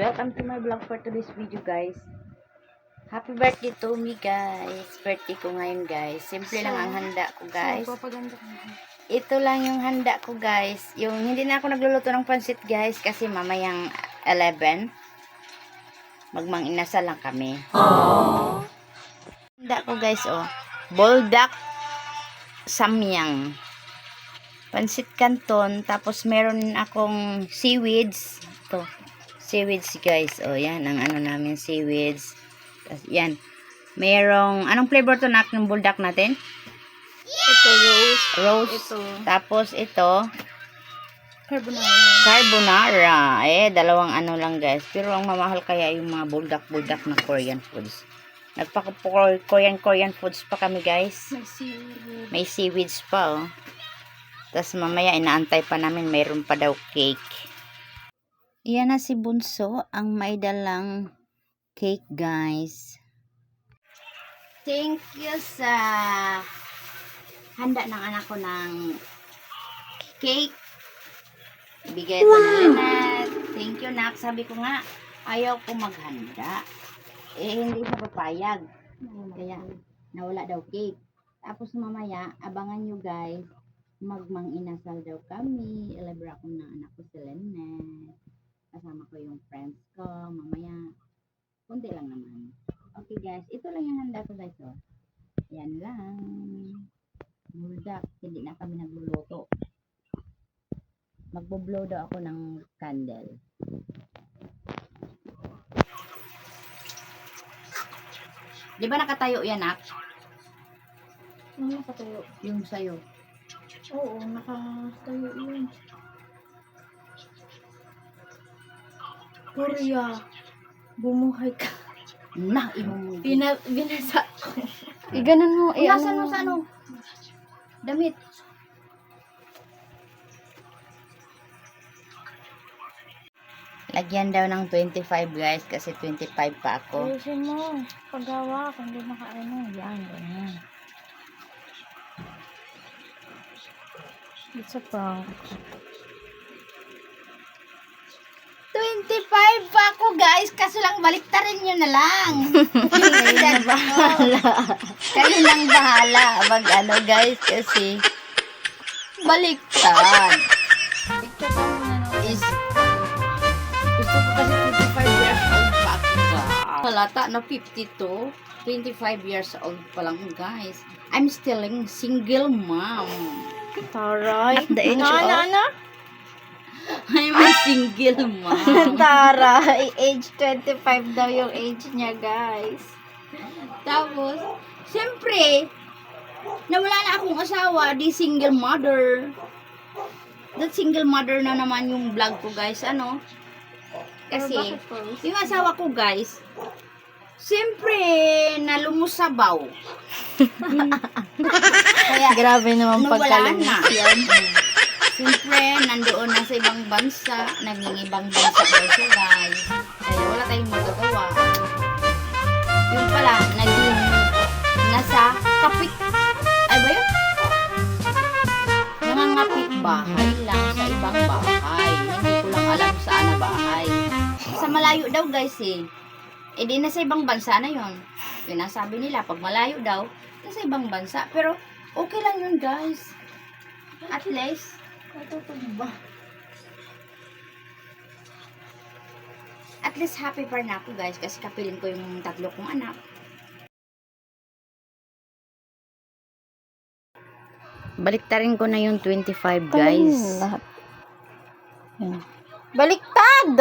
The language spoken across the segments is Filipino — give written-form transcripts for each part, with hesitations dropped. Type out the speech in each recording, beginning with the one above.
Welcome to my vlog for today's video, guys. Happy birthday to me, guys. Birthday ko ngayon, guys. Simple lang ang handa ko, guys. Ito lang yung handa ko, guys. Yung hindi na ako nagluluto ng pansit, guys, kasi mamayang 11. Magmang-inasal lang kami. Aww. Handa ko, guys, oh. Buldak samyang. Pansit canton. Tapos meron akong seaweeds. Ito. Seaweeds, guys. O, yan. Ang ano namin, seaweeds. Tapos, yan. Merong, anong flavor to nak ng buldak natin? Ito, rose. Rose. Ito. Tapos, ito. Carbonara. Carbonara. Dalawang ano lang, guys. Pero, ang mamahal kaya yung mga buldak-buldak na Korean foods. Korean foods pa kami, guys. May seaweed. May seaweeds pa, oh. Tapos, mamaya, inaantay pa namin. Mayroon pa daw cake. Iyan na si Bunso, ang may dalang cake, guys. Thank you sa handa ng anak ko ng cake. Bigay ko na Lynette. Thank you, nak. Sabi ko nga, ayaw ko maghanda. Hindi siya papayag. Kaya, nawala daw cake. Tapos mamaya, abangan nyo, guys. Magmang-inasal daw kami. Ilabra ko ng anak ko si Lynette. Kasama ko yung friends ko. Mamaya, kunti lang naman. Okay, guys. Ito lang yung handa ko, guys. Oh. Yan lang. Buldak. Hindi na kami nagluluto. Magbo-blow daw ako ng candle. Di ba nakatayo yan, nak? Ano nakatayo? Yung sayo. Oo, nakatayo yun. Korea. Bumuhay ka. Na, imong. Binasa ko. Iganon mo. Nasaan mo sa ano? Damit. Lagyan daw ng 25, guys, kasi 25 pa ako. Ayusin mo. Paggawa, kung hindi makaano. Yan, ganyan. It's a prank. 25 pa ako, guys, kaso lang baliktarin nyo na lang. Kayo lang bahala. Kayo lang bahala. Mag ano, guys, kasi baliktad. Picture pa muna no. Is, gusto ko kasi 25 years old pa ako, guys. Halata na 52. 25 years old pa lang, guys. I'm still a single mom. Taray. At the age of- Ano? I'm a single mom. Taray. Age 25 daw yung age niya, guys. Tapos, siyempre, nawala na akong asawa, di single mother. That single mother na naman yung vlog ko, guys. Ano? Kasi, Bakit first? yung asawa ko, guys, siyempre, nalumusabaw. Kaya, Grabe naman nawala na. yan. Siyempre, nandoon na sa ibang bansa, naging-ibang bansa daw siya, guys. Kaya wala tayong magagawa. Yung pala, naging nasa kapit, ay ba yun? Nangangapit bahay lang sa ibang bahay. Hindi ko lang alam saan na bahay. Sa malayo daw, guys, eh. Eh, di nasa ibang bansa na yun. Pinasabi nila, pag malayo daw, nasa ibang bansa. Pero, okay lang yun, guys. At least, Matutog ba? at least happy pa na ako, guys, kasi kapilin ko yung tatlo kong anak. Baliktarin ko na yung 25, guys. Lahat. Yan. Baliktad!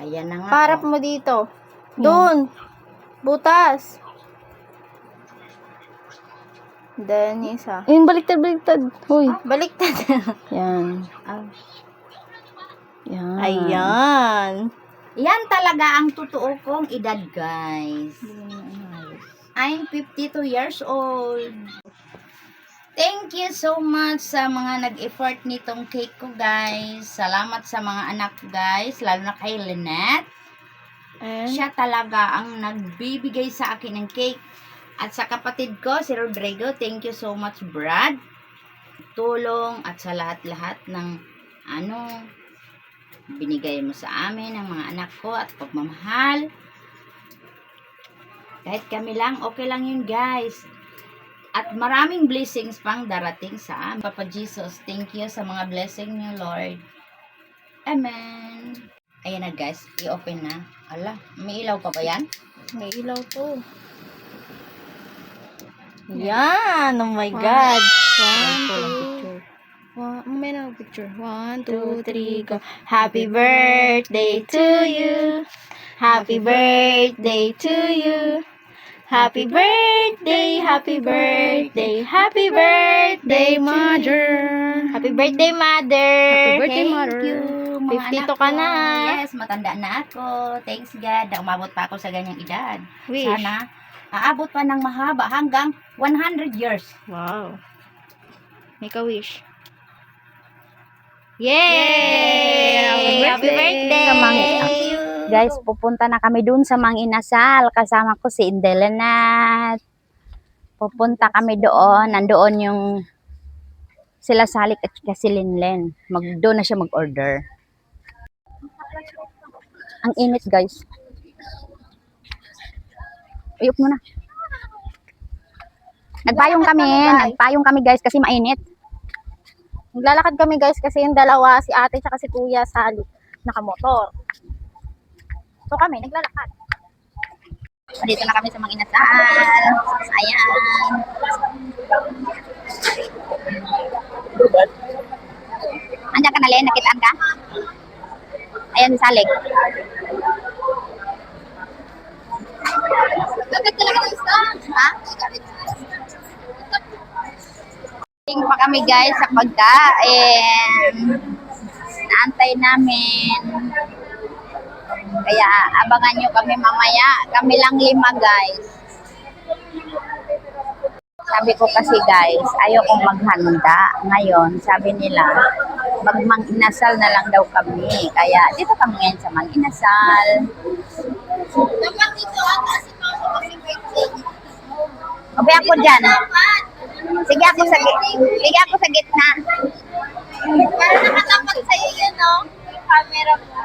Ayan na nga. Parap oh. mo dito. Doon. Butas. Then, isa. Ayun, baliktad. Hoy. Baliktad. Yan. Ah. Yan. Ayan. Yan talaga ang totoo kong edad, guys. I'm 52 years old. Thank you so much sa mga nag-effort nitong cake ko, guys. Salamat sa mga anak ko, guys. Lalo na kay Lynette. And, Siya talaga ang nagbibigay sa akin ng cake. At sa kapatid ko, si Rodrigo, thank you so much, Brad. Tulong at sa lahat-lahat ng binigay mo sa amin, ang mga anak ko at pagmamahal. Kahit kami lang, okay lang yun guys. At maraming blessings pang darating sa amin. Papa Jesus, thank you sa mga blessing niyo, Lord. Amen. Ayan na guys, i-open na. Ala, may ilaw pa ba yan? May ilaw po. Yan! Oh my God! One, two. May na picture. 1, 2, 3, go. Happy birthday to you. Happy birthday to you. Happy birthday, happy birthday, happy birthday, mother. Happy birthday, mother. Happy birthday, Thank mother. you, mga 52 anak ka ko. na. Yes, matanda na ako. Thanks God, na umabot pa ako sa ganyang edad. Wish. Sana, aabot pa ng mahaba hanggang 100 years. Wow. Make a wish. Yay! Happy birthday! Sa Guys, pupunta na kami dun sa Mang Inasal. Kasama ko si Indelanat. Pupunta kami doon. Nandoon yung sila Salik at si Linlen. Doon na siya mag-order. Ang init guys. Uyok mo na. Nagpayong kami guys kasi mainit. Naglalakad kami guys kasi yung dalawa, si ate at si kuya Salik, nakamotor. So kami, naglalakad. Dito na kami sa Mang Inasal. Ayan. Andiyan ka na, Len? Nakitaan ka? Ayan si Salik. Gagad talaga ng stocks, ha? Ting pa kami guys sa pagkain. Naantay namin. Kaya abangan nyo kami mamaya. Kami lang 5 guys. Sabi ko kasi guys, ayokong maghanda. Ngayon, sabi nila, mag-Mang Inasal na lang daw kami. Kaya dito kami ngayon sa Mang Inasal. Dapat dito ata si Mama kasi birthday. Okay ako dyan. Sige ako sa gitna. Para nakatapat sa'yo yun, no? Yung camera mo.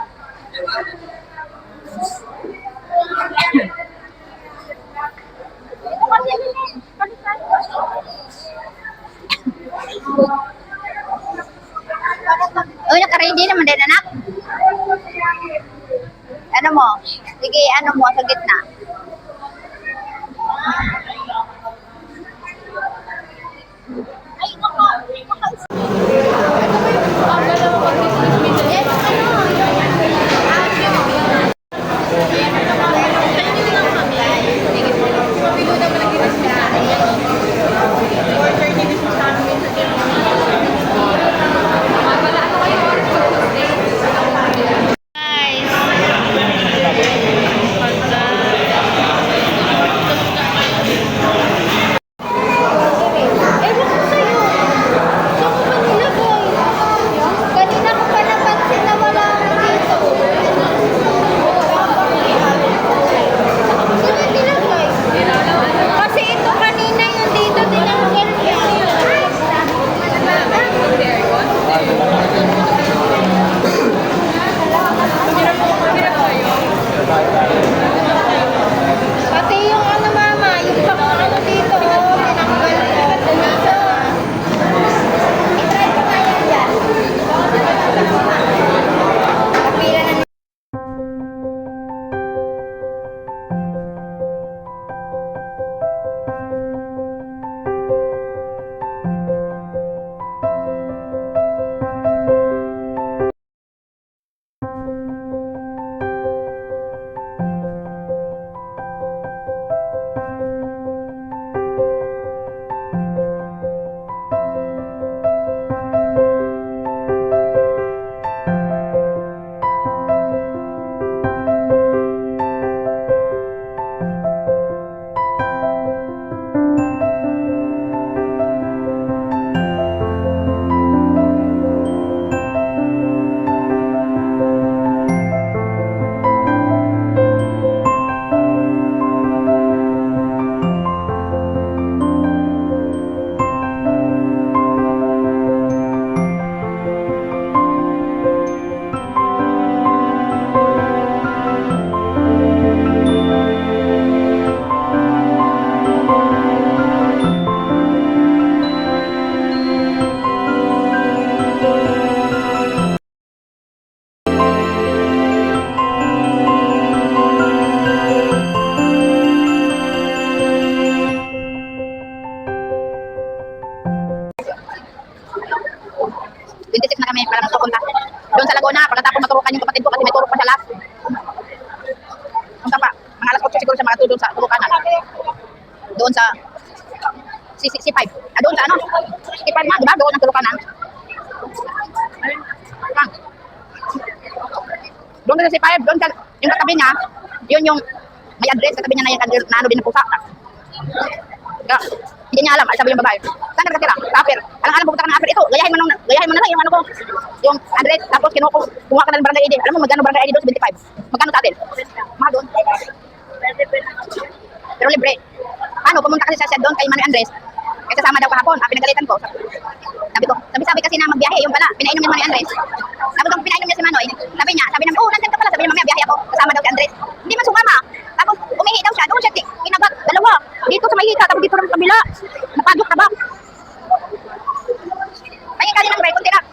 Oh, naka-ready naman din, anak. Ano mo? Sige, ano mo sa gitna. mag-isip na kami para magpupunta. Doon sa Laguna, pagkatapos maturukan yung kapatid ko kasi may turok pa siya last. Punta pa. Mga alas 8 siguro siya makatulog sa turukanan. Doon sa C5. Doon sa ano? C5 na, diba? Doon ang turukanan. Doon sa C5, doon sa, yung katabi niya, yun yung may address, katabi niya na yung address na ano din ng pusa. Kaya, hindi niya alam, sabi yung babae. Saan ka nakatira? Sa Aper. Alang-alang pupunta ka ng Aper. Ito, gayahin mo na lang yung ano ko. Yung address, tapos kumuha ka na ng barangay ID. Alam mo, magkano barangay ID doon sa 25? Magkano sa atin? Mga doon. Pero libre. Paano? Pumunta kasi siya doon kay Manoy Andres. Kasi kasama daw kahapon. Pinagalitan ko. Sabi kasi na magbiyahe. Yung pala, pinainom ni Manoy Andres. Tapos nung pinainom niya si Manoy, sabi niya, oh, nandiyan ka pala. Sabi niya, mamaya biyahe ako. Kasama daw si Andres. Hindi man sumama. Tapos umihi daw siya. Doon siya, kinabag. Dalawa. Dito sa may hita. Tapos dito sa kabila. Napagok na ba? Kaya kali ng break. Kunti lang.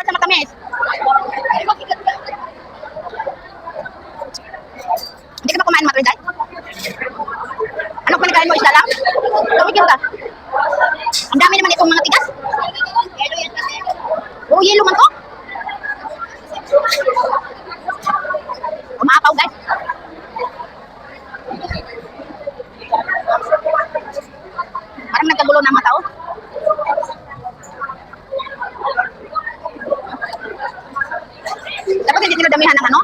Sa matamis. Hindi ka ba kumain matulid ay? Anong pinagkain mo? Isda lang? Tumigil ka. Ang dami naman itong mga tigas. Oh, yelo man to. Umaapaw guys. Parang nagkagulo na ang mga tao. Dapat hindi nila damihan ng ano?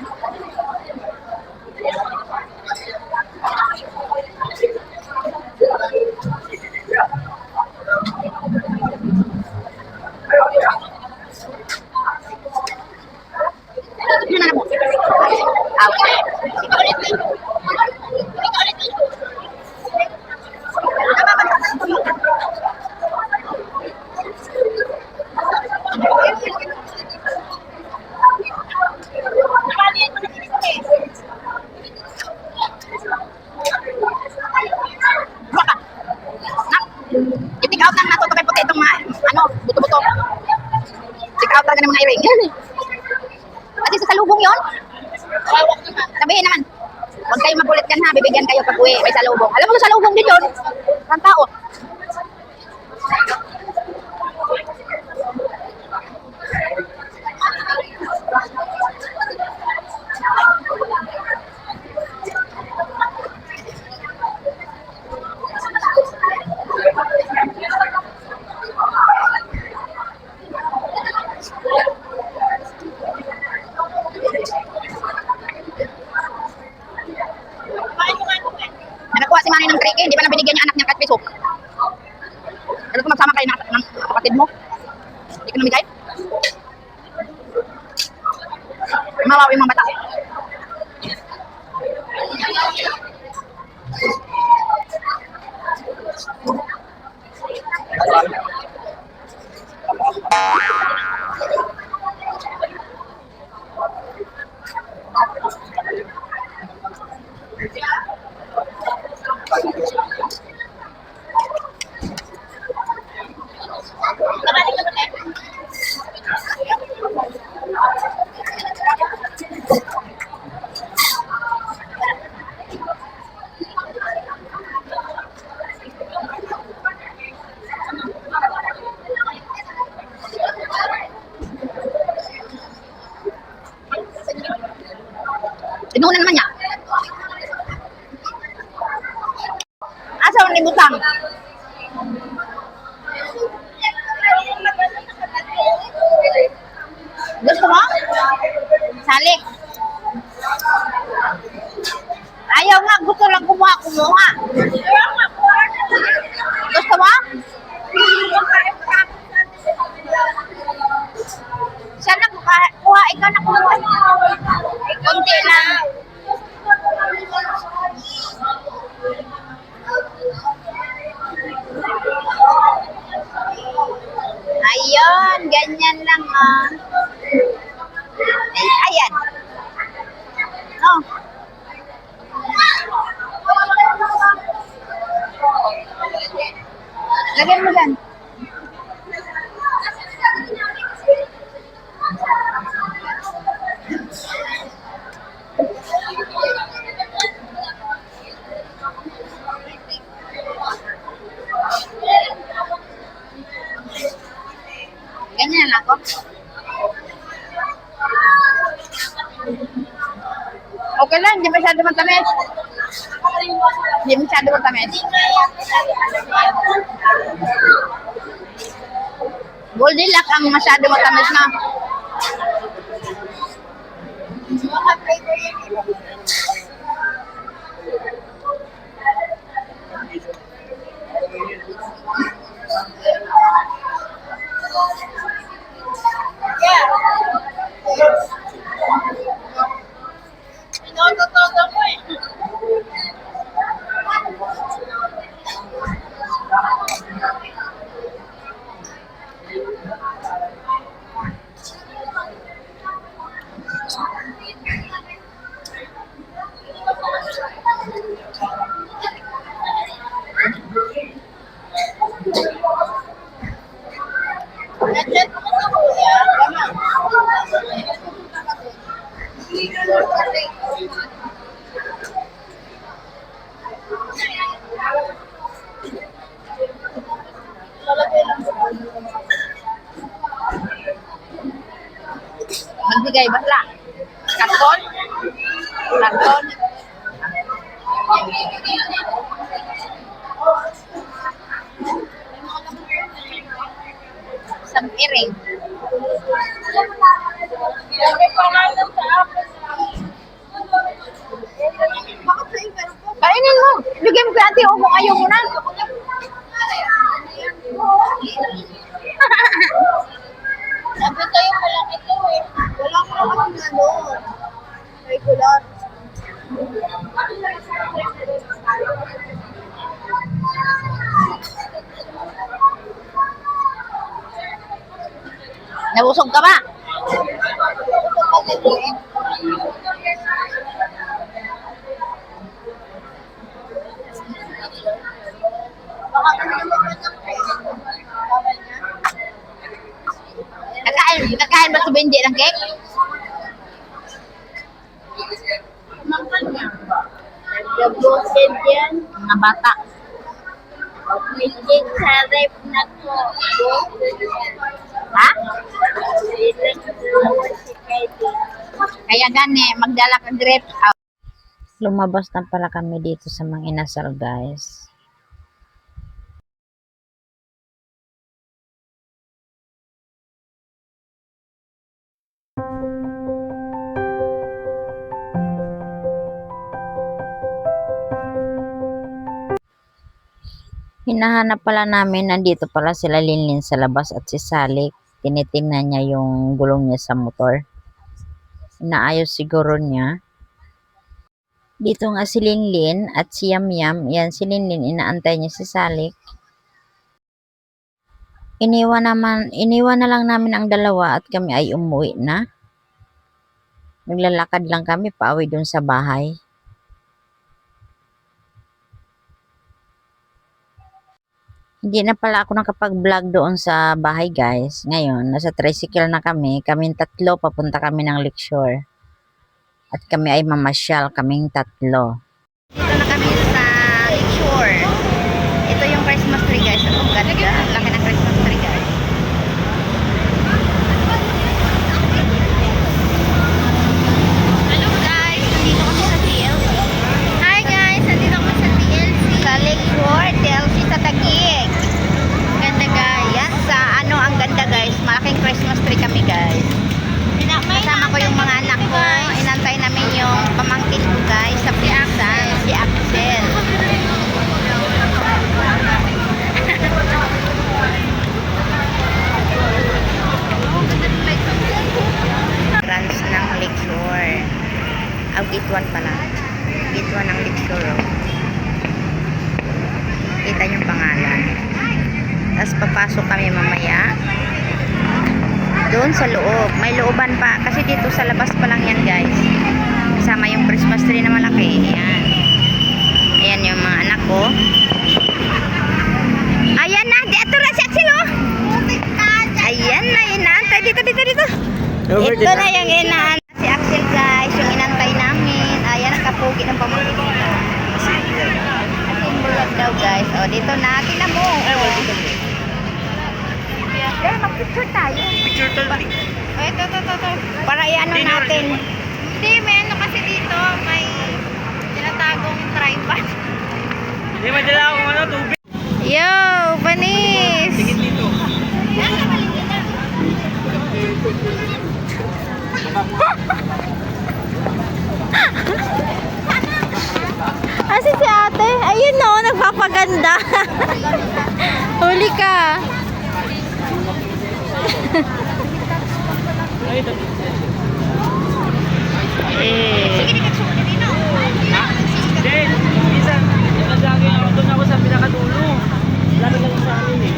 Ano na mo? I-take out lang nato ito kay puti itong mga, ano, buto-buto. Take out talaga ng mga iring. Kasi sa salubong yun. Sabihin naman, huwag kayo magulit yan ha, bibigyan kayo pag uwi, may salubong. Alam mo sa salubong din yun, ang tao. Nakakuha si Manny ng 3K, hindi ba na binigyan niya anak niya kahit piso? Ano kung magsama kayo ng kapatid mo? Hindi ko namigay? Mawawi yung mga bata. Inuna naman niya. Asa ang libutang? Gusto mo? Salik. Ayaw nga, gusto lang kumuha. Gusto mo? Siya na kuha, ikaw na kuha. Kunti lang. Ayun, ganyan lang Ay, ayan. Oh. Lagyan mo dyan. hindi masyado matamis. Hindi masyado matamis. Goldilocks ang masyado matamis na. Magbigay basla. Karton. Karton. Sampiring. Kainin mo. Bigyan mo kay ate. O kung ayaw mo na. Sabi tayo walang ito eh. Walang ano. Regular. Nabusog ka ba? Kakain ba si Benji ng cake? Naglabusin yan. Mga bata. Medyo sarap na ko. Ha? Si Katie. Kaya gani, magdala ka grapes. Lumabas na pala kami dito sa mga inasal, guys. Hinahanap pala namin, nandito pala sila Linlin sa labas at si Salik. Tinitingnan niya yung gulong niya sa motor. Inaayos siguro niya. Dito nga si Linlin at si Yam Yam. Yan si Linlin, inaantay niya si Salik. Iniwan na lang namin ang dalawa at kami ay umuwi na. Naglalakad lang kami pauwi dun sa bahay. Hindi na pala ako nakapag-vlog doon sa bahay, guys. Ngayon, nasa tricycle na kami. Kaming tatlo, papunta kami ng Lakeshore. At kami ay mamasyal, kaming tatlo. Dito na kami sa Lakeshore. Ito yung Christmas tree, guys. Ang ganda. Ang laki ng Christmas tree, guys. Hello, guys. Nandito kami sa TLC. Hi, guys. Nandito kami sa TLC. Sa Lakeshore, TLC sa Taguig. Ganda, guys. Yan, sa ano, ang ganda, guys. Malaking Christmas tree kami, guys. Kasama ko yung mga anak ko. Inantay namin yung pamangkin ko, guys, sa pinsan, si Axel. Branch ng Lakeshore. Gate 1 pala. Gate 1 ng Lakeshore. Oh. Kita yung pangalan. Tapos papasok kami mamaya. Doon sa loob. May looban pa. Kasi dito sa labas pa lang yan, guys. Kasama yung Christmas tree na malaki. Ayan. Ayan yung mga anak ko. Ayan na. Dito na si Axel, oh. Ayan na. Inaantay. Dito. Ito na yung inaantay. Si Axel, guys. Yung inantay namin. Ayan. Nakapugi ng pamangkin ko. Ating daw, guys. O, dito na. Tingnan mo. Pero mag-picture tayo. Picture to. Ito. Para i-ano natin. Hindi, may ano kasi dito. May Napakaganda. Huli ka. Then, minsan, nag-jogging ako doon ako sa pinakadulo. Lalo na lang sa amin eh.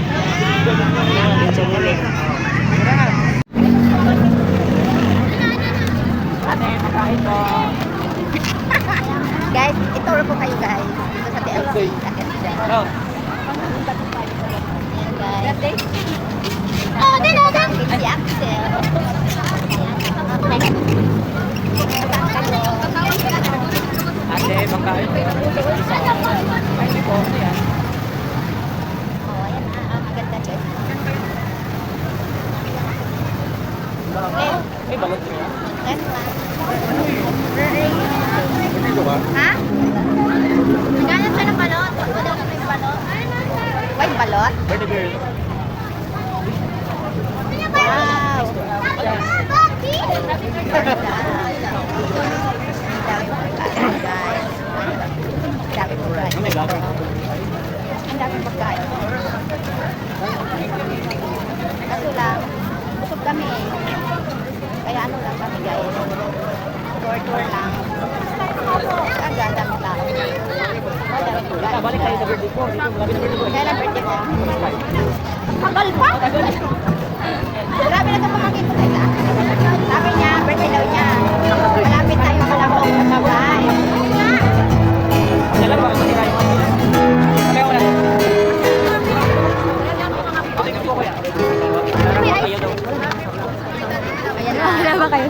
Sa huli. Guys, ituro po kayo guys. Dito sa TLC. Oh. Guys. Oh, dalagang! Si Axel. Ate, pagkain. Oh, ayan ang ganda guys. May balot niya. Ha? Ganyan siya ng balot. Wala na may balot. White balot? Where the girl? Wow! Ano may gagawin? Ang daming pagkain. Kaso lang, busog kami eh. Kaya ano lang kami guys. Tour lang. Aga, dami tao. Balik tayo sa birthday ko. Dito, grabe na birthday ko. Kailan birthday mo? Tagal pa! Grabe na ito pamangkin ko tayo. Sabi niya, birthday daw niya. Malapit tayo malapit. Bye. Dala ba? Matirayo ka. Kaya wala. Tingnan ko kuya. Ayaw daw. Ayan na. Wala ba kayo?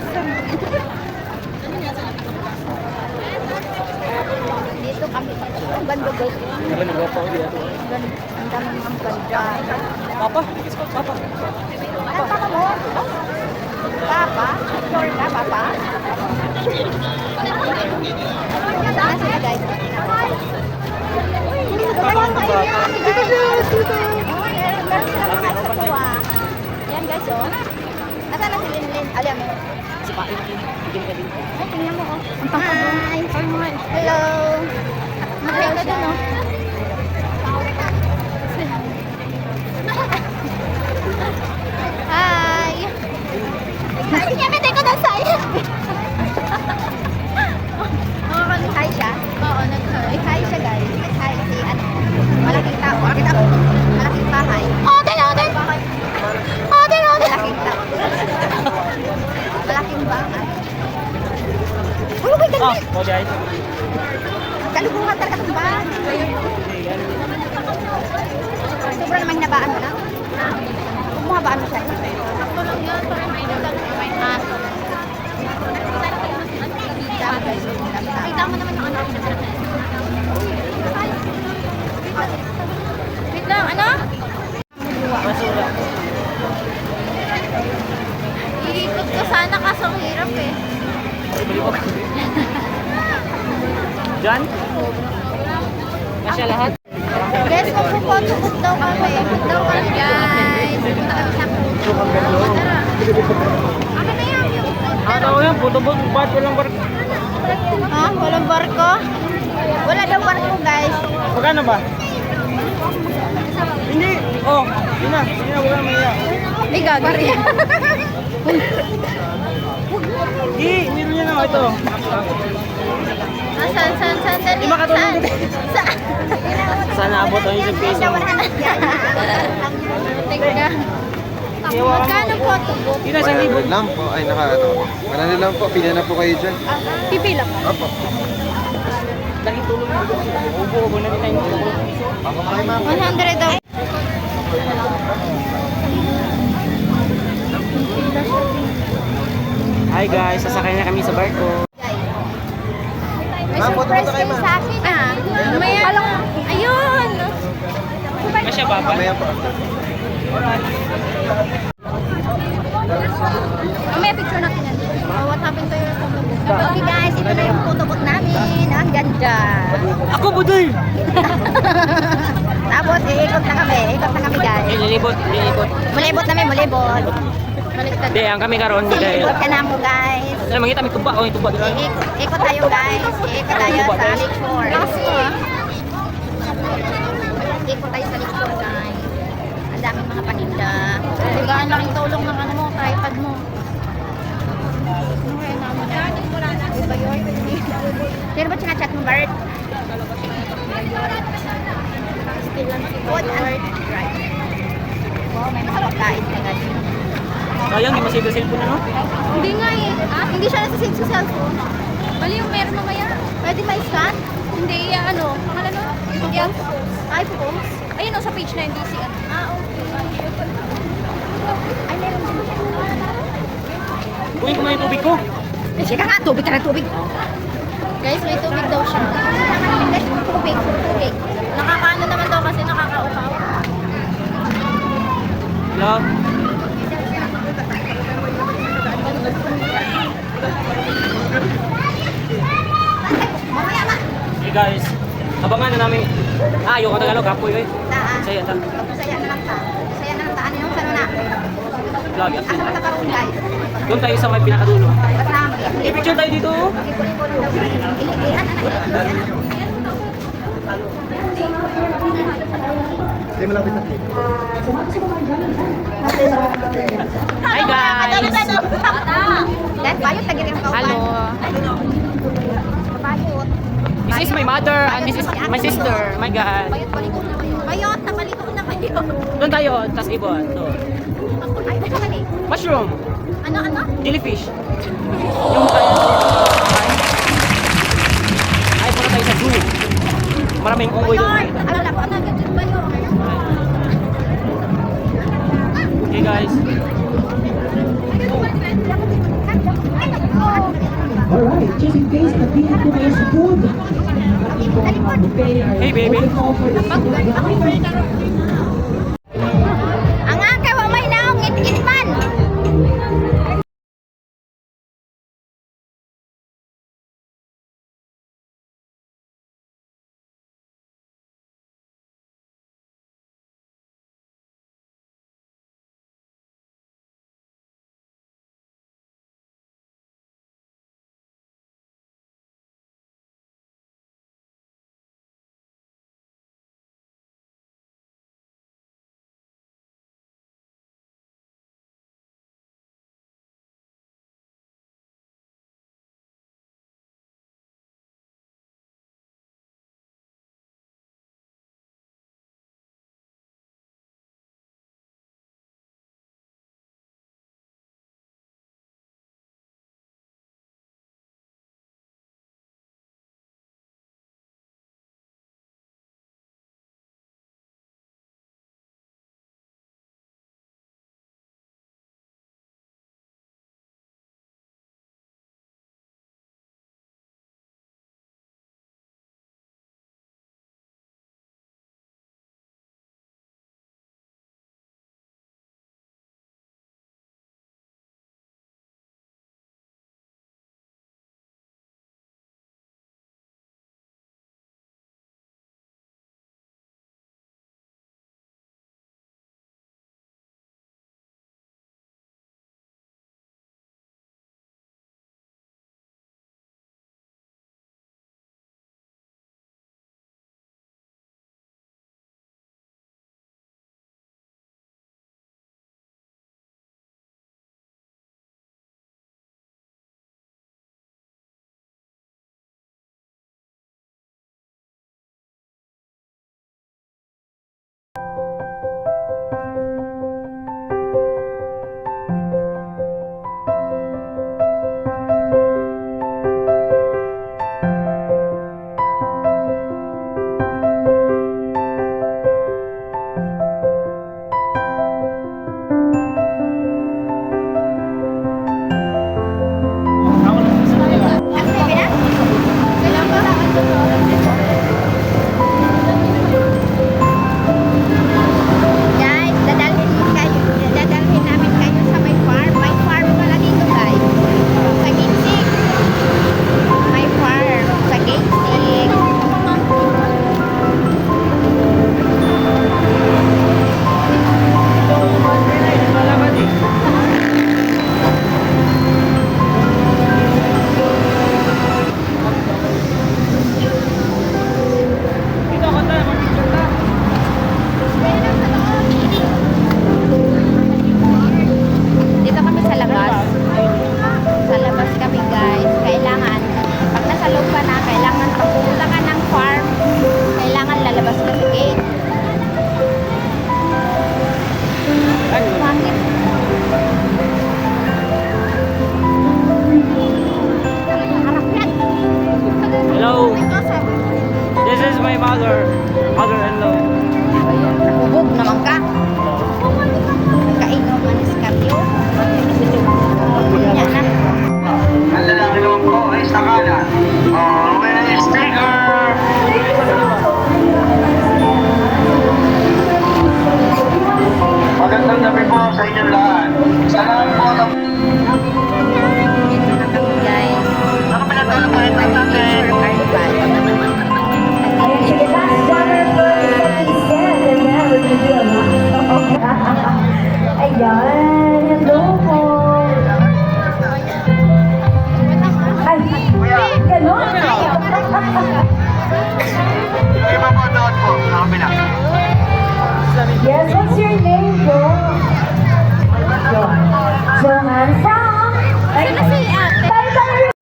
Dito kami. Ang ganda guys. Wala na ako dito. Ang dami ang ganda. Papa, papa. Ang papa mo? Papa? Sure ka, papa? Saan sila guys? Meron sila mga estatua. Yan guys oh. Nasaan na si Linlin? Alam mo. Si Pain, bigyan ka din. Oh, tingnan mo oh. Hi! Hello! Hello ka dun oh. Hi! Hi! Niya, may ko na sa'yo! Hi siya? Oo, nag-hi. Hi siya guys. Nag-hi si ano. Malaking tao. Malaking bahay. Oden! Malaking tao. Malaking bahay. Uy, uy, Ah, galit! oh guys. Kalubuhan talaga itong bahay. Sobrang naman hinabaan mo na. Kung mahabaan mo siya. Ako lang yan. Para may aso. Kita mo naman yung ano. Wait lang, ano? Basura. Iikot ko sana kaso ang hirap eh. Diyan? Kasya lahat? Guys, magpupotobot daw kami. Daw kami guys. Ano na yan? Ano yan? Puto-bot. Ba't walang barko? Ha? Walang barko? Wala daw barko guys. Magkano ba? Hindi. Oh, yun na. Yun na, wala maya. May gagawin. Hindi, meron yan ako ito. Saan? Hindi makatulong dito. Sana abot ang isang piso. Tingnan. Magkano po ito? Yun na, 1,000. lang po. Ay, Manalo lang po. Pila na po kayo dyan. Pipila ka. Opo. Lagi tulong mo. Ubo na din tayo. 100 daw. Hi guys, sasakay na kami sa barko. May surprise kayo sa akin ah. Mamaya. Ayun. Kasya ba ba? Mamaya po. Mamaya picture natin yan. What happened to your photobooth? Okay guys, ito na yung photobooth namin. Ang ganda. Ako budoy! Tapos iikot na kami. Ikot na kami guys. Lilibot. Mulibot namin, mulibot. Baliktad. Hindi, ang kami karon dahil. Ikot ka na mo guys. Alam, mangita may tuba. Oh, may tuba. Ikot tayo guys. Ikot tayo sa Lake Shore. Lakas ko ah. Hindi po tayo sa likod, guys. Ang daming mga paninda. Diba, ang laking tulong ng ano mo, tripod mo. Ano kaya naman yan? Diba yun? Sino ba chinachat mo, Bart? Still lang si Bart. Right. Wow, may mga pagkain na ganyan. Sayang, di masave yung cellphone na, no? Hindi nga eh. Hindi siya nasa-save sa cellphone. Bali yung meron mamaya. Pwede ma-scan? Hindi, ano? Pangalan no? Yung iPhones? Ayun o, sa page na yung DC. Okay. Ay, meron din siya. Kunin ko na yung tubig ko. Eh, sige nga, tubig ka na tubig. Guys, may tubig daw siya. Guys, tubig. Nakakaano naman daw kasi nakakaukaw. Love. Mamaya ma. Hey guys, abangan na namin. Ayoko na Tagalog, kapoy eh. Saan? Saya ta. Saya na lang ta. Saya na lang ta. Ano yung sana na? Vlog, Ano ba takaroon, guys? doon tayo sa may pinakadulo. Basta Eh, picture tayo dito. Ipon-ipon daw. Iligian na. Hindi malapit na dito. Hi guys. Guys, bayot tagirin ka. Hello. Bayot. This is my mother and this is my sister. My God. Bayot, paliko na bayot. Bayot, napaliko na bayot. Doon tayo, tas ibon. Doon. Ay, ano ka ni? Mushroom. Ano? Jellyfish. Yung mukha yun. Ay, punta tayo sa zoo. Maraming unggoy doon. Bayot. Ano na po? Ano ganyan bayot? Okay guys. Alright, just in case nandito po kayo sa food, ating pong mga buffet ay Hey, baby. open po for the Ang akaw, may naong ngit-ngit man. Mother-in-law. Ayan, nakubog naman ka. Kainom man is karyo. Yan na. Ang lalaki naman po ay sa kanan. Always sticker! Magandang gabi po sa inyong lahat. Salamat po sa... Dito na kami guys. Ano pinatulong po ito natin? Ayan, sige, last number 37. And now, we're gonna do a lot. Ayan, hello po. Ay, ganon. Yung iba po doon po. Nakabila. Yes, what's your name po? Johan from?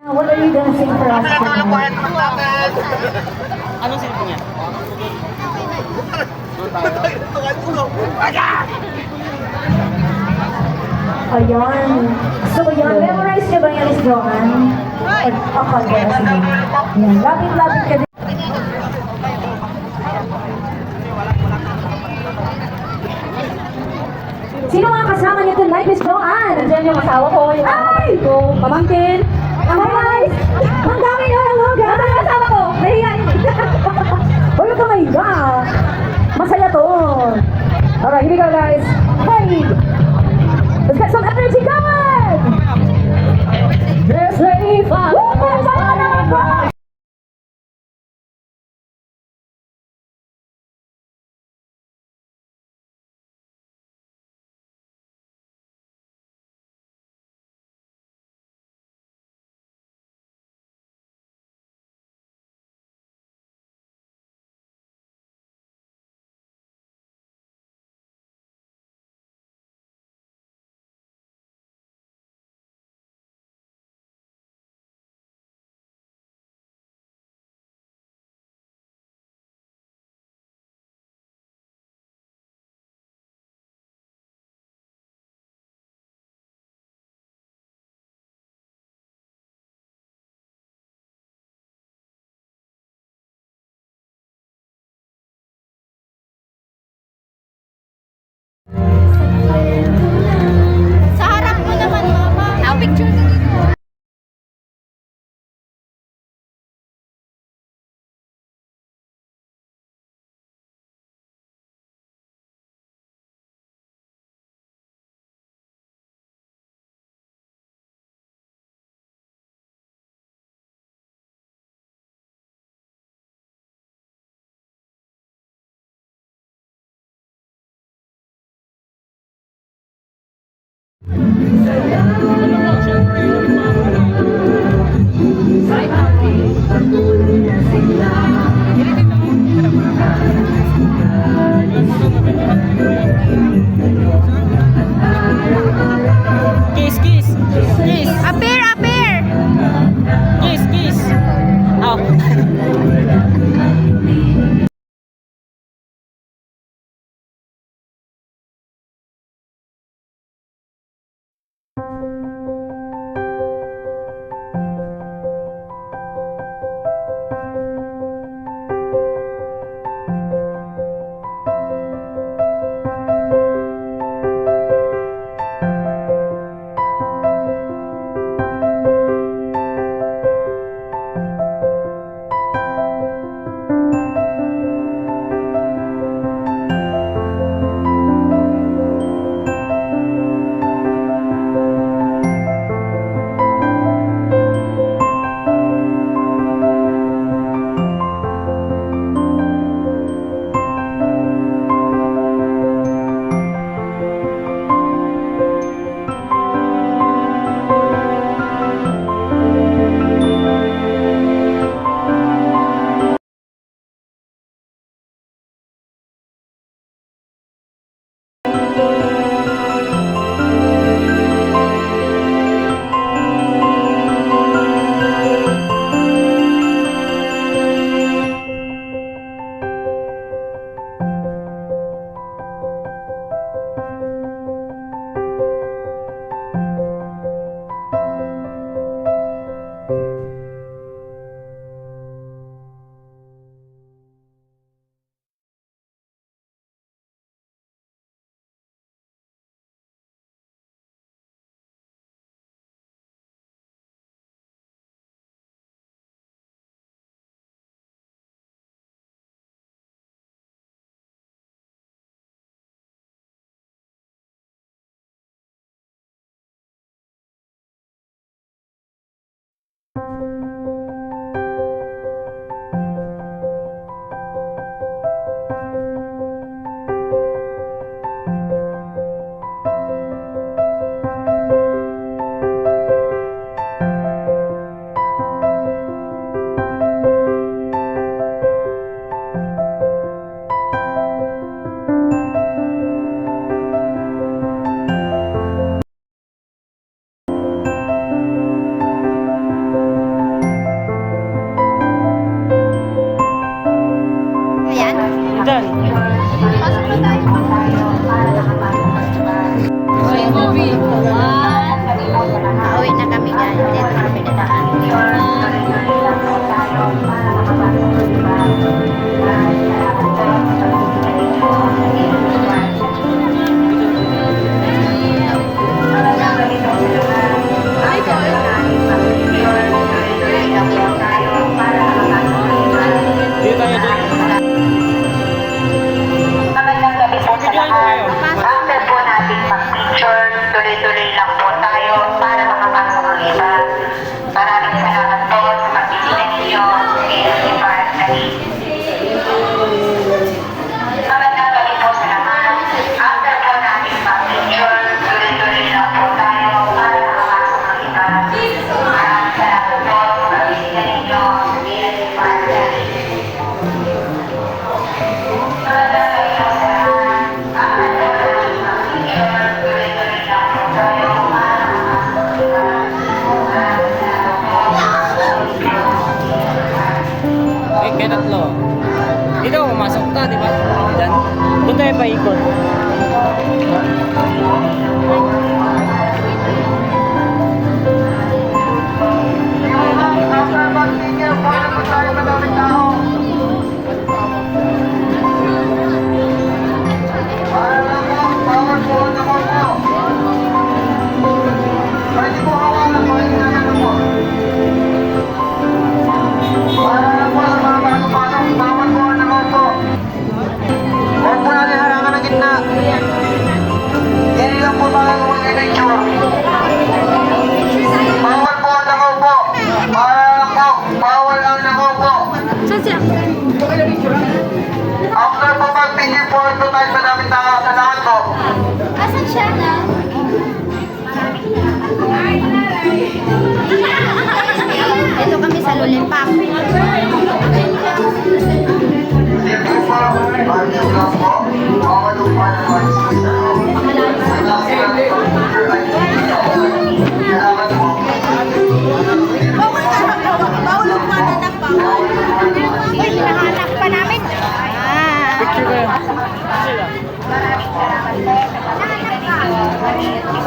What are you gonna sing for us Pinatulong po tonight? ito natin. Anong silbi niya? Ayan. So, yan. Memorize niyo ba yan, Miss Johan? Okay, sige. Yan. Lapit-lapit ka din. Sino mga kasama niyo tonight, Miss Joanne? Nandiyan yung asawa ko, yung ay! Ko, pamangkin. Hi! Ang dami nyo, hello guys! Ang asawa ko! Nahiyan! Huwag ka mahiga! Masaya to! Alright, here we go guys! Hey! Let's get some energy going! Let's ready for... Woo! Sa harap mo naman, mama. Picture ka dito. Kiss, kiss. Kiss. Appear, appear. Kiss, kiss. Oh. Kaya tatlo. Dito, pumasok ka, di ba? Diyan. Doon tayo paikot. Huwag po natin harangan ng gitna. Yan lang po mga kumagay ng itsura. Bawal po ang nakaupo. Bawal ang nakaupo. After po mag-pigil po, ito tayo sa daming tao sa lahat po. Asan siya na? Ito kami sa Lulimpak. Siyempre po, bawal yung lang po. Bawal yung paano kailangan po. Uy, nanganak pa namin. Picture ko yun. Sila.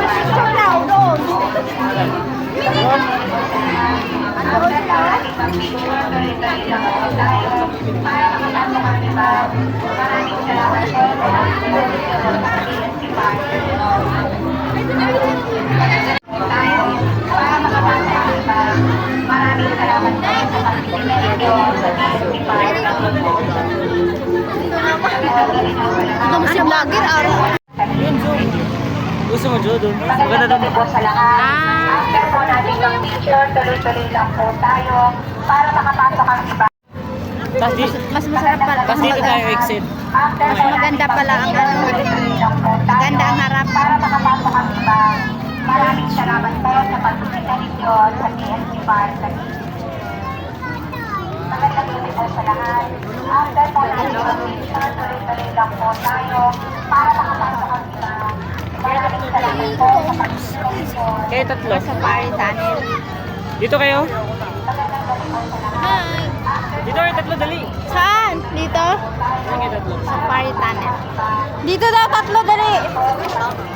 Picture daw doon. Ito mo si vlogger, araw. Yun, Zoom. Gusto mo, Jo, doon? Maganda doon. After po natin ng picture, tuloy-tuloy lang po tayo para makapasok ang iba. Tapos dito, Mas masarap pala. tapos dito tayo exit. After po maganda pala ang ano. Maganda ang harap. Para makapasok ang iba. Maraming salamat po sa pagkikita ninyo sa PNC Bar sa magandang gabi po sa lahat. After po natin ng picture, tuloy-tuloy lang po tayo para makapasok ang iba. Maraming salamat po sa pagkikita ninyo. Kayo tatlo. Sa Pari Tunnel. Dito kayo. Dito kayo tatlo, dali. Saan? Dito? Saan kayo tatlo? Sa Pari Tunnel. Dito daw tatlo, dali.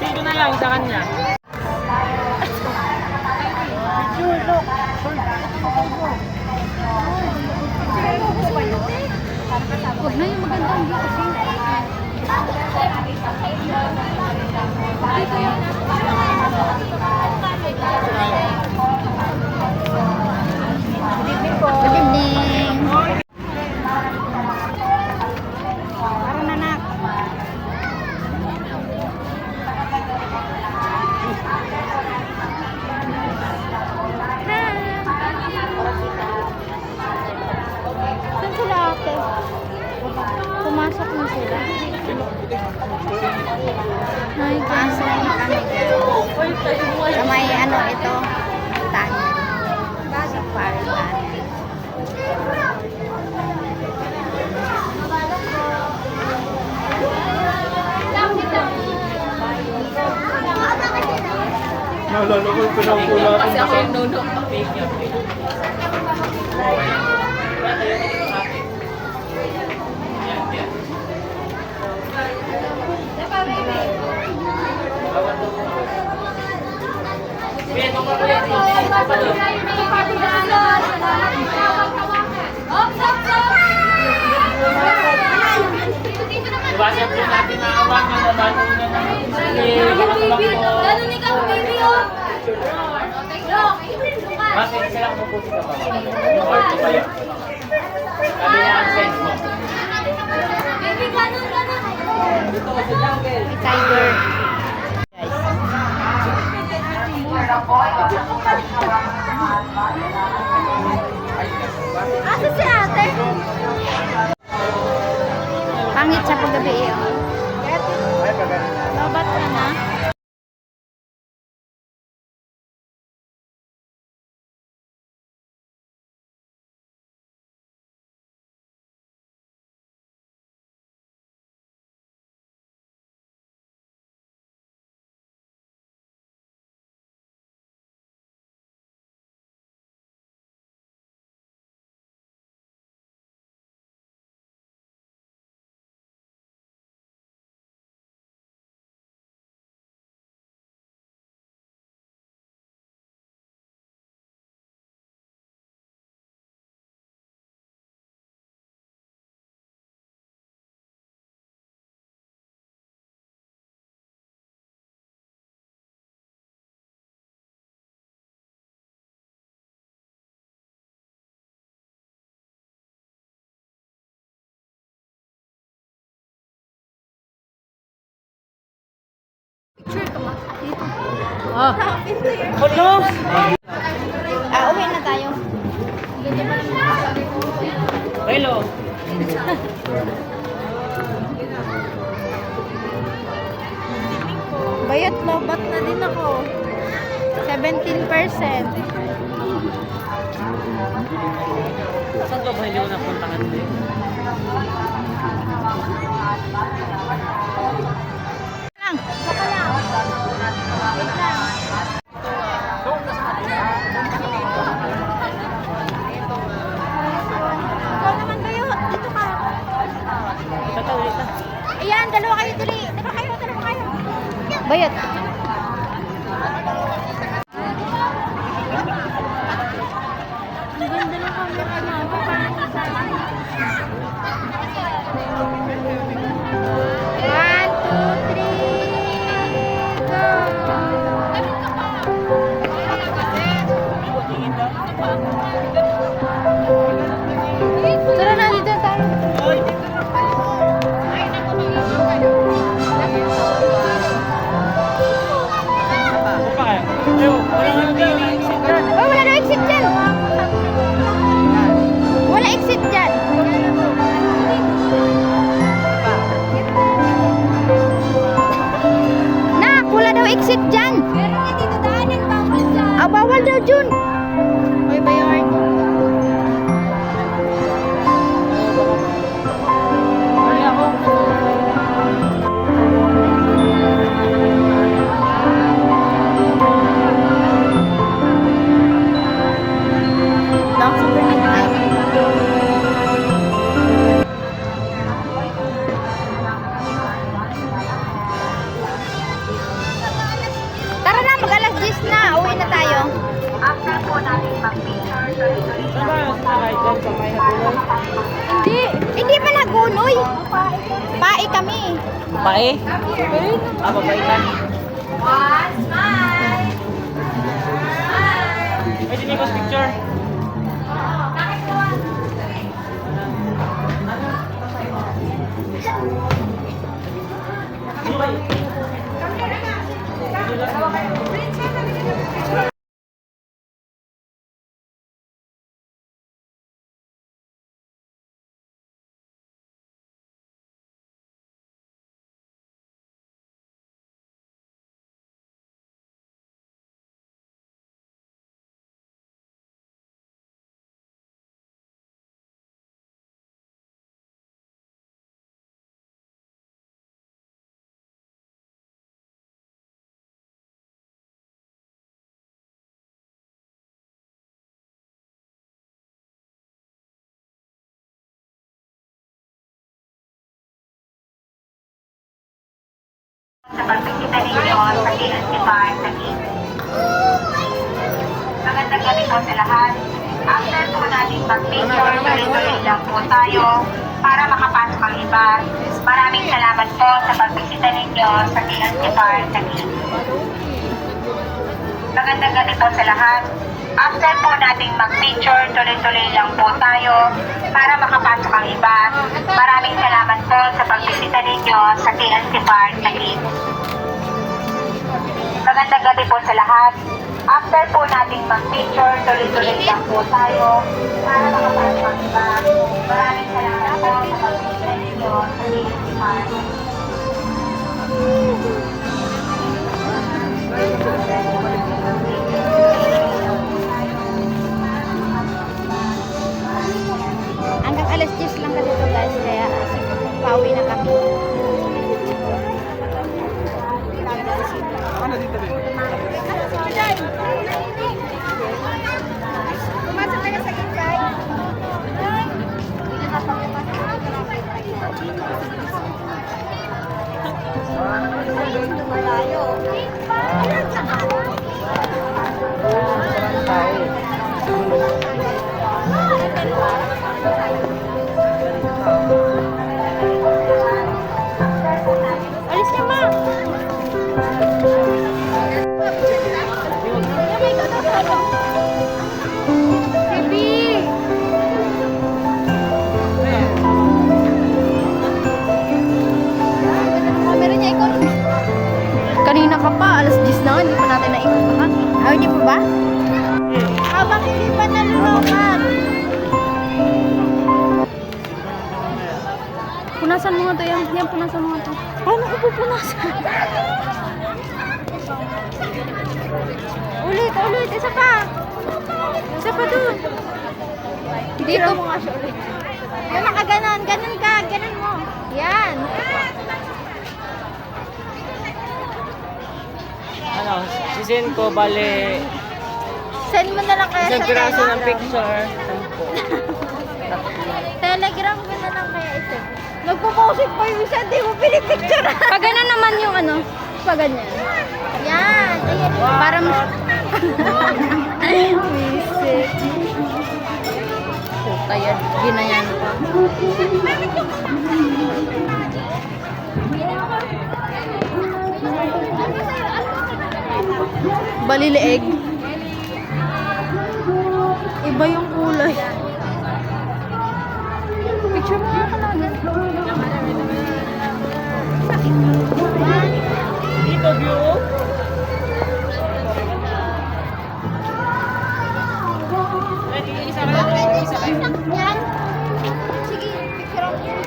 Dito na lang, sa kanya. Huwag na yung magandang view kasi. Good evening. Parang nanak. Saan sila ate? Pumasok na sila. Ay, pasok na kami. Sa may ano ito, tunnel. Sa Pari Tunnel. Naalala ko yung pinangko natin. Iwasan po natin na awakan na bago na Ganun ikaw, baby, oh. Kasi sila kung mabuti ka pa. Mabuti pa yun. Sabi niya ang sense mo. Baby, ganun. May tiger. Asa si ate? Pangit siya paggabi eh. Lobat ka na? Hello? Uwi na tayo. Hello? Bayat lobat na din ako. 17%. Saan ka ba hindi mo napuntahan din? Ikaw naman kayo. Dito ka. Tatawid na. Ayan, dalawa kayo tuloy. Dalawa kayo. Bayot. Ang ganda ng camera namin. Parang isa. 1, 2, 3. Go! Tara na, dito tayo. Hoy! Ano pa kayo? Yo, wala nga hindi exit dyan. Oh, wala na exit dyan. Wala exit dyan. Nak, wala daw exit dyan. Meron nga dito daanan, bawal dyan. Bawal daw dyan. Uy, Bayard. Mali ako. Lang, super neat. Tara na, mag-alas 10 na. Uwi na tayo. Saan ba sinakay dyan sa may natulog? Hindi pa nagunoy. Pae kami. Pae? Babaitan. Ay, Dinikos picture. Sa pagbisita ninyo sa TNT Park sa magandang gabi po sa lahat. After po natin mag-picture, tuloy-tuloy lang po tayo para makapasok ang iba. Maraming salamat po sa pagbisita ninyo sa TNT Park sa magandang gabi po sa lahat. After po nating mag-picture, tuloy-tuloy lang po tayo para makapasok ang iba. Maraming salamat po sa pagbisita ninyo sa TNT Park sa magandang gabi po sa lahat. After po nating mag-picture, tuloy-tuloy lang po tayo para makapasok ang iba. Maraming salamat po sa pagbisita ninyo sa TNT Park. Hanggang alas 10 lang kasi ito guys. Kaya pauwi na kami. Pumasok ka na sa gitay. Punasan mo nga to. Yan, punasan mo nga to. Paano ko pupunasan? Ulit. Isa pa. Isa pa dun. Dito mo nga siya ulit. Yan, nakaganon. Ganon ka. Ganon mo. Yan. Ano, sisend ko, bale, Send mo na lang kaya isang sa piraso ng Telegram. picture. Telegram ko na lang kaya ito. Nagpo-posit pa yung isa, di mo pinipicture. Pag gano'n naman yung ano, pag ganyan. Yan, ayan. Para Wisit. Puta yan, ginayan pa. Balilieg. Iba yung kulay. Picture mo nga kalagan. Dito, view. Yan. Sige, picture mo yan.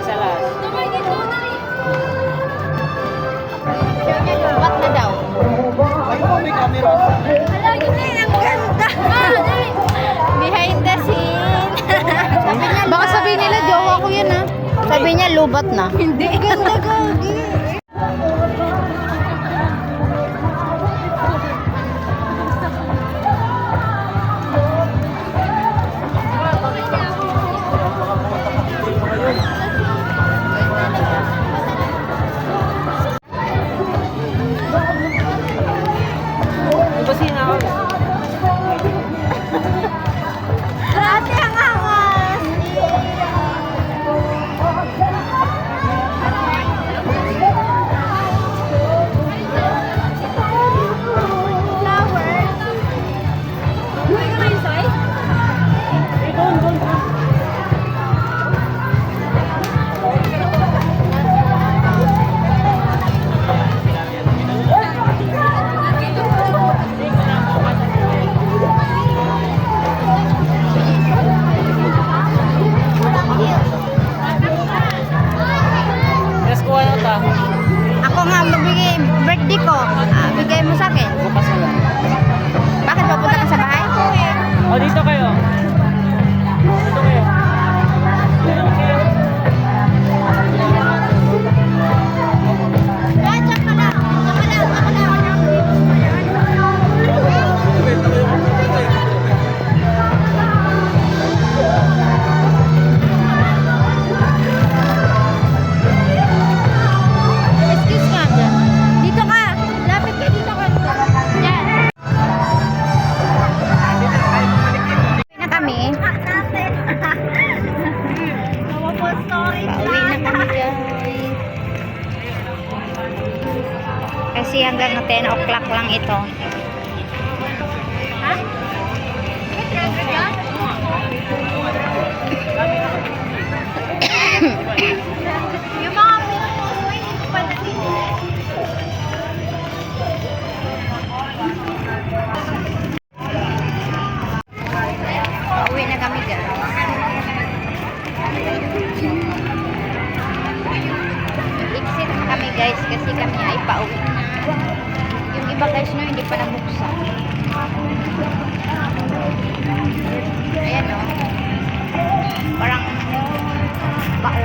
Isa lang. Ba't na daw? May camera. Hala, yun na ang ganda. Behind the scene. Baka sabihin nila, jowa ko yan ha. Sabi niya, lubat na. Hindi. Ganda gagi. Busina ako. Ate, ang angas. Flowers. Uy, ka kayo side? Yes, kuha na ta. Ako nga, magbigay birthday ko. Bigay mo sa akin. Bukas na lang. Bakit papunta ka sa bahay? O, dito kayo. Dito kayo. Diyan ka lang. Ako lang. Excuse nga dyan. Dito ka. Lapit ka dito ka. Yan. Pauwi na kami. Pauwi na kami guys. Kasi hanggang 10 o'clock lang ito. Ha? Yung mga pinupost mo, hindi pa pauwi na kami guys. Exit na kami guys kasi kami ay pauwi na. Yung iba guys no, hindi pa nabuksan. Ayan o. Parang bao.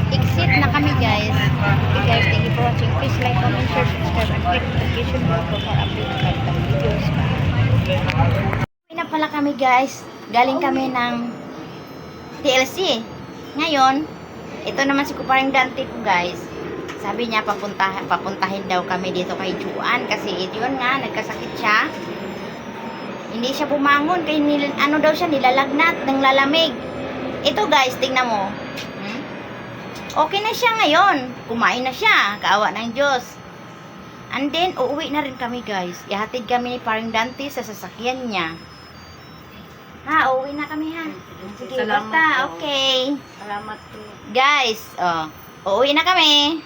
Exit na kami guys. Okay guys, thank you for watching. Please like, comment, share, subscribe, and click the notification bell for more updates about the videos. Uwi na pala kami guys. Galing kami ng TLC. Ngayon, ito naman si Kuparing Dante ko guys. Sabi niya papuntahin daw kami dito kay Juan kasi yun nga, nagkasakit siya. Hindi siya bumangon kaya ano daw siya, nilalagnat ng lalamig. Ito guys, tingnan mo. Okay na siya ngayon. Kumain na siya. Kaawa ng Diyos. And then, uuwi na rin kami guys. Ihatid kami ni Paring Dante sa sasakyan niya. Ha, uuwi na kami ha. Sige, Salamat basta, po. okay. Salamat po. Guys, uuwi na kami.